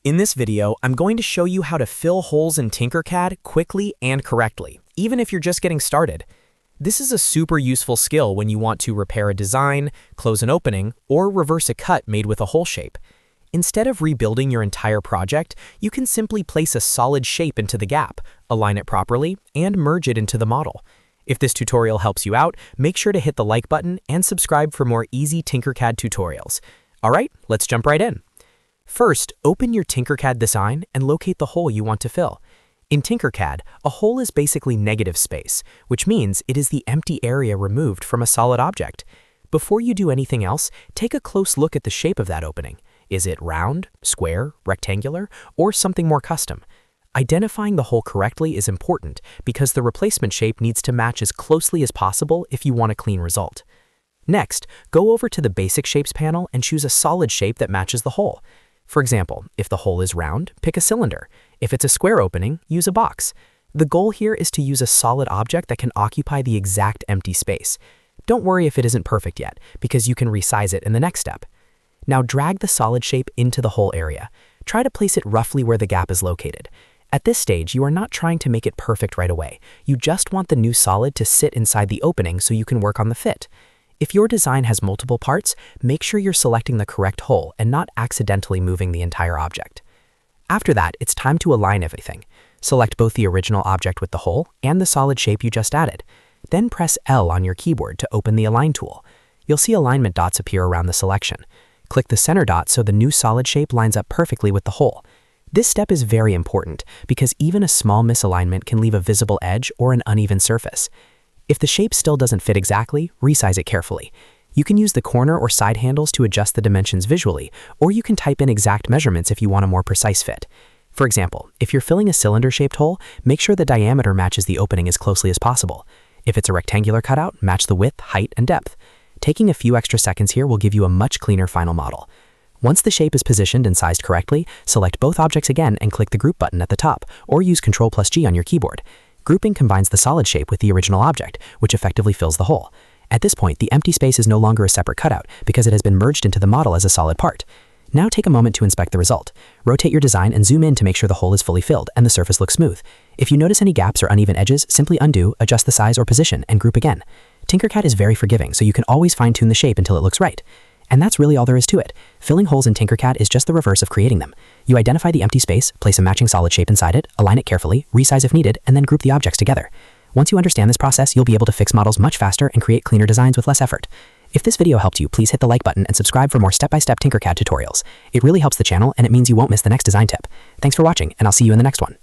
In this video, I'm going to show you how to fill holes in Tinkercad quickly and correctly, even if you're just getting started. This is a super useful skill when you want to repair a design, close an opening, or reverse a cut made with a hole shape. Instead of rebuilding your entire project, you can simply place a solid shape into the gap, align it properly, and merge it into the model. If this tutorial helps you out, make sure to hit the like button and subscribe for more easy Tinkercad tutorials. Alright, let's jump right in. First, open your Tinkercad design and locate the hole you want to fill. In Tinkercad, a hole is basically negative space, which means it is the empty area removed from a solid object. Before you do anything else, take a close look at the shape of that opening. Is it round, square, rectangular, or something more custom? Identifying the hole correctly is important because the replacement shape needs to match as closely as possible if you want a clean result. Next, go over to the Basic Shapes panel and choose a solid shape that matches the hole. For example, if the hole is round, pick a cylinder. If it's a square opening, use a box. The goal here is to use a solid object that can occupy the exact empty space. Don't worry if it isn't perfect yet, because you can resize it in the next step. Now drag the solid shape into the hole area. Try to place it roughly where the gap is located. At this stage, you are not trying to make it perfect right away. You just want the new solid to sit inside the opening so you can work on the fit. If your design has multiple parts, make sure you're selecting the correct hole and not accidentally moving the entire object. After that, it's time to align everything. Select both the original object with the hole and the solid shape you just added. Then press L on your keyboard to open the Align tool. You'll see alignment dots appear around the selection. Click the center dot so the new solid shape lines up perfectly with the hole. This step is very important because even a small misalignment can leave a visible edge or an uneven surface. If the shape still doesn't fit exactly, resize it carefully. You can use the corner or side handles to adjust the dimensions visually, or you can type in exact measurements if you want a more precise fit. For example, if you're filling a cylinder-shaped hole, make sure the diameter matches the opening as closely as possible. If it's a rectangular cutout, match the width, height, and depth. Taking a few extra seconds here will give you a much cleaner final model. Once the shape is positioned and sized correctly, select both objects again and click the Group button at the top, or use Ctrl+G on your keyboard. Grouping combines the solid shape with the original object, which effectively fills the hole. At this point, the empty space is no longer a separate cutout because it has been merged into the model as a solid part. Now take a moment to inspect the result. Rotate your design and zoom in to make sure the hole is fully filled and the surface looks smooth. If you notice any gaps or uneven edges, simply undo, adjust the size or position, and group again. Tinkercad is very forgiving, so you can always fine-tune the shape until it looks right. And that's really all there is to it. Filling holes in Tinkercad is just the reverse of creating them. You identify the empty space, place a matching solid shape inside it, align it carefully, resize if needed, and then group the objects together. Once you understand this process, you'll be able to fix models much faster and create cleaner designs with less effort. If this video helped you, please hit the like button and subscribe for more step-by-step Tinkercad tutorials. It really helps the channel, and it means you won't miss the next design tip. Thanks for watching, and I'll see you in the next one.